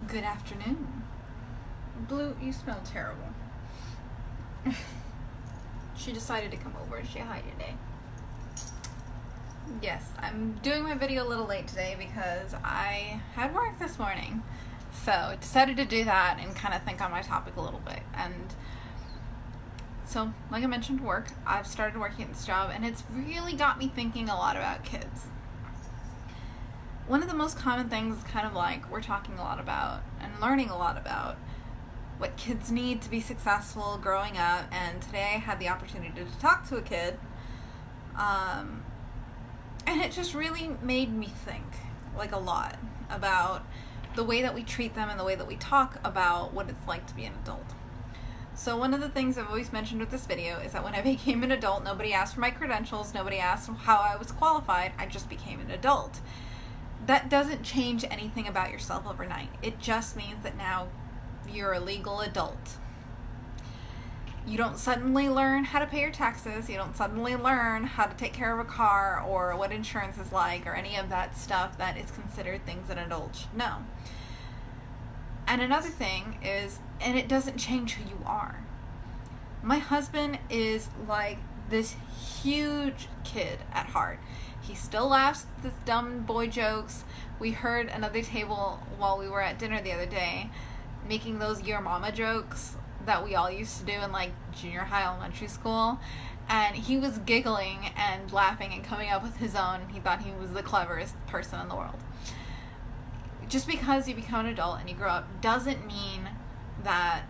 Good afternoon. Blue, you smell terrible. She decided to come over and say hi today. Yes, I'm doing my video a little late today because I had work this morning. So I decided to do that and kind of think on my topic a little bit. And so, like I mentioned, work. I've started working at this job and it's really got me thinking a lot about kids. One of the most common things is kind of like we're talking a lot about and learning a lot about what kids need to be successful growing up. And today I had the opportunity to talk to a kid. And it just really made me think like a lot about the way that we treat them and the way that we talk about what it's like to be an adult. So one of the things I've always mentioned with this video is that when I became an adult, nobody asked for my credentials, nobody asked how I was qualified, I just became an adult. That doesn't change anything about yourself overnight. It just means that now you're a legal adult. You don't suddenly learn how to pay your taxes. You don't suddenly learn how to take care of a car or what insurance is like or any of that stuff that is considered things an adult should know. And another thing is, and it doesn't change who you are. My husband is like this huge kid at heart. He still laughs at this dumb boy jokes. We heard another table while we were at dinner the other day making those your mama jokes that we all used to do in like junior high, elementary school. And he was giggling and laughing and coming up with his own. He thought he was the cleverest person in the world. Just because you become an adult and you grow up doesn't mean that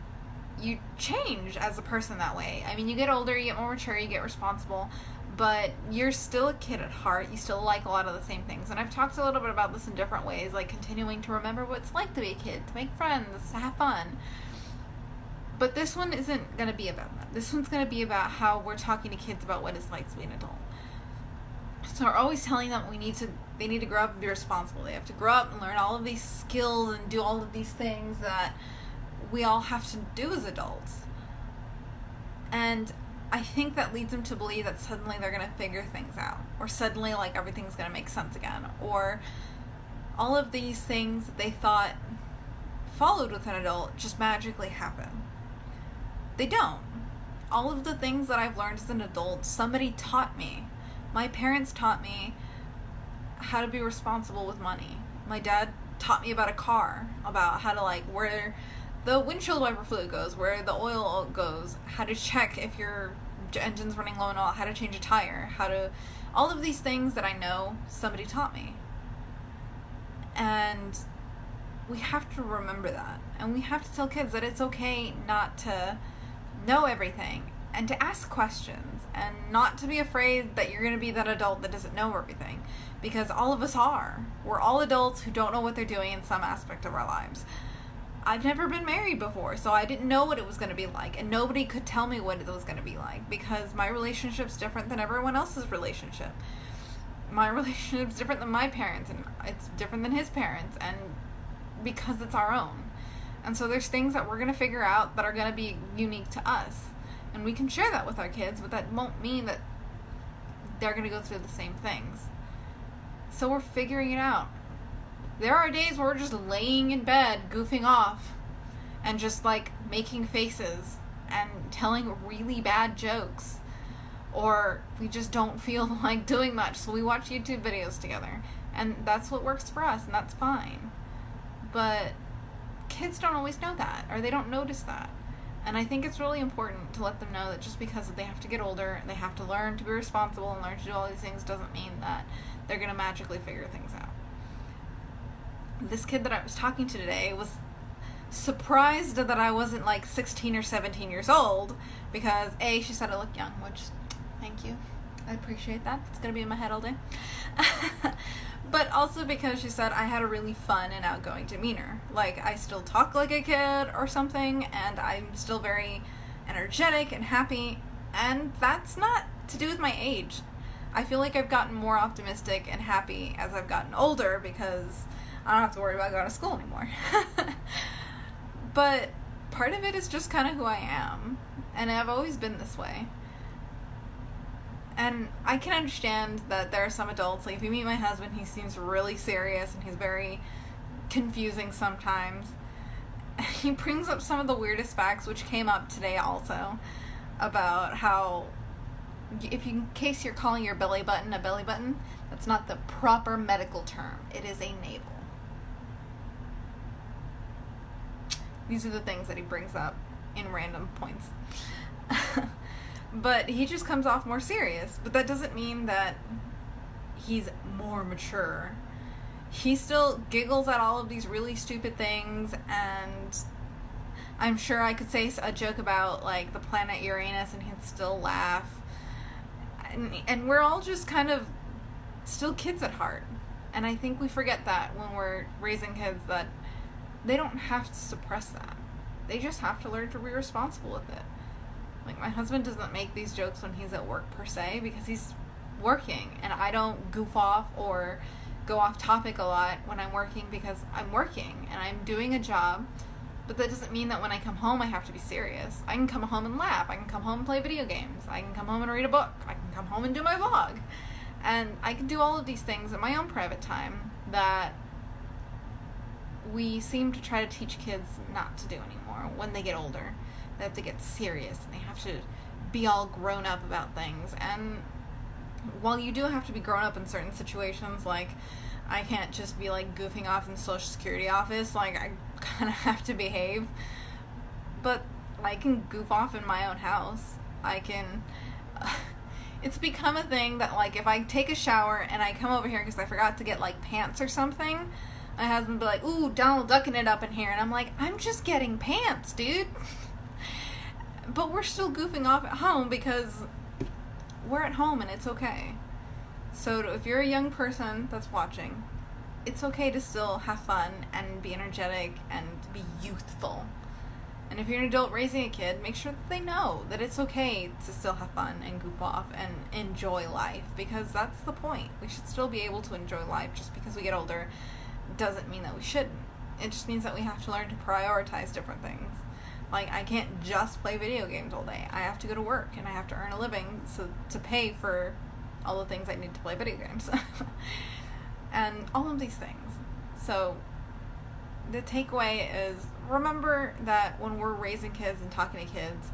you change as a person that way. I mean, you get older, you get more mature, you get responsible, but you're still a kid at heart. You still like a lot of the same things. And I've talked a little bit about this in different ways, like continuing to remember what it's like to be a kid, to make friends, to have fun. But this one isn't going to be about that. This one's going to be about how we're talking to kids about what it's like to be an adult. So we're always telling them they need to grow up and be responsible. They have to grow up and learn all of these skills and do all of these things that we all have to do as adults. And I think that leads them to believe that suddenly they're going to figure things out, or suddenly like everything's going to make sense again, or all of these things that they thought followed with an adult just magically happen. They don't. All of the things that I've learned as an adult, somebody taught me. My parents taught me how to be responsible with money. My dad taught me about a car, about how to like where the windshield wiper fluid goes, where the oil goes, how to check if your engine's running low on oil, how to change a tire, all of these things that I know somebody taught me. And we have to remember that. And we have to tell kids that it's okay not to know everything and to ask questions and not to be afraid that you're going to be that adult that doesn't know everything, because all of us are. We're all adults who don't know what they're doing in some aspect of our lives. I've never been married before, so I didn't know what it was going to be like, and nobody could tell me what it was going to be like, because my relationship's different than everyone else's relationship. My relationship's different than my parents, and it's different than his parents, and because it's our own. And so there's things that we're going to figure out that are going to be unique to us, and we can share that with our kids, but that won't mean that they're going to go through the same things. So we're figuring it out. There are days where we're just laying in bed, goofing off, and just like making faces and telling really bad jokes. Or we just don't feel like doing much, so we watch YouTube videos together. And that's what works for us, and that's fine. But kids don't always know that, or they don't notice that. And I think it's really important to let them know that just because they have to get older, they have to learn to be responsible and learn to do all these things, doesn't mean that they're going to magically figure things out. This kid that I was talking to today was surprised that I wasn't like 16 or 17 years old, because A, she said I look young, which, thank you, I appreciate that. It's going to be in my head all day. But also because she said I had a really fun and outgoing demeanor. Like, I still talk like a kid or something, and I'm still very energetic and happy, and that's not to do with my age. I feel like I've gotten more optimistic and happy as I've gotten older, because I don't have to worry about going to school anymore. But part of it is just kind of who I am, and I've always been this way. And I can understand that there are some adults, like if you meet my husband, he seems really serious and he's very confusing sometimes. he brings up some of the weirdest facts, which came up today also, about how in case you're calling your belly button a belly button, that's not the proper medical term. It is a navel. These are the things that he brings up in random points. But he just comes off more serious. But that doesn't mean that he's more mature. He still giggles at all of these really stupid things, and I'm sure I could say a joke about, like, the planet Uranus and he'd still laugh. And we're all just kind of still kids at heart. And I think we forget that when we're raising kids, that they don't have to suppress that. They just have to learn to be responsible with it. Like, my husband doesn't make these jokes when he's at work per se, because he's working, and I don't goof off or go off topic a lot when I'm working, because I'm working and I'm doing a job. But that doesn't mean that when I come home I have to be serious. I can come home and laugh. I can come home and play video games. I can come home and read a book. I can come home and do my vlog. And I can do all of these things in my own private time that we seem to try to teach kids not to do anymore when they get older. They have to get serious and they have to be all grown up about things. And while you do have to be grown up in certain situations, like, I can't just be, like, goofing off in the Social Security office, like, I kind of have to behave, but I can goof off in my own house. I can, it's become a thing that, like, if I take a shower and I come over here because I forgot to get, like, pants or something, my husband will be like, ooh, Donald ducking it up in here, and I'm like, I'm just getting pants, dude. But we're still goofing off at home because we're at home and it's okay. So if you're a young person that's watching, it's okay to still have fun and be energetic and be youthful. And if you're an adult raising a kid, make sure that they know that it's okay to still have fun and goof off and enjoy life, because that's the point. We should still be able to enjoy life. Just because we get older doesn't mean that we shouldn't. It just means that we have to learn to prioritize different things. Like, I can't just play video games all day. I have to go to work and I have to earn a living to pay for all the things I need to play video games. And all of these things. So the takeaway is, remember that when we're raising kids and talking to kids,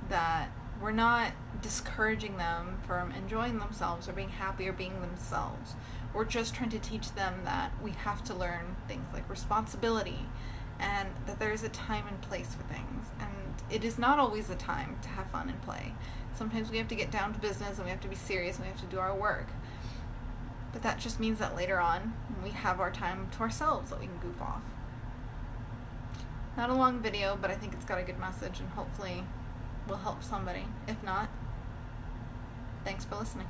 that we're not discouraging them from enjoying themselves or being happy or being themselves. We're just trying to teach them that we have to learn things like responsibility, and that there is a time and place for things. And it is not always a time to have fun and play. Sometimes we have to get down to business and we have to be serious and we have to do our work. But that just means that later on, when we have our time to ourselves, that we can goof off. Not a long video, but I think it's got a good message and hopefully will help somebody. If not, thanks for listening.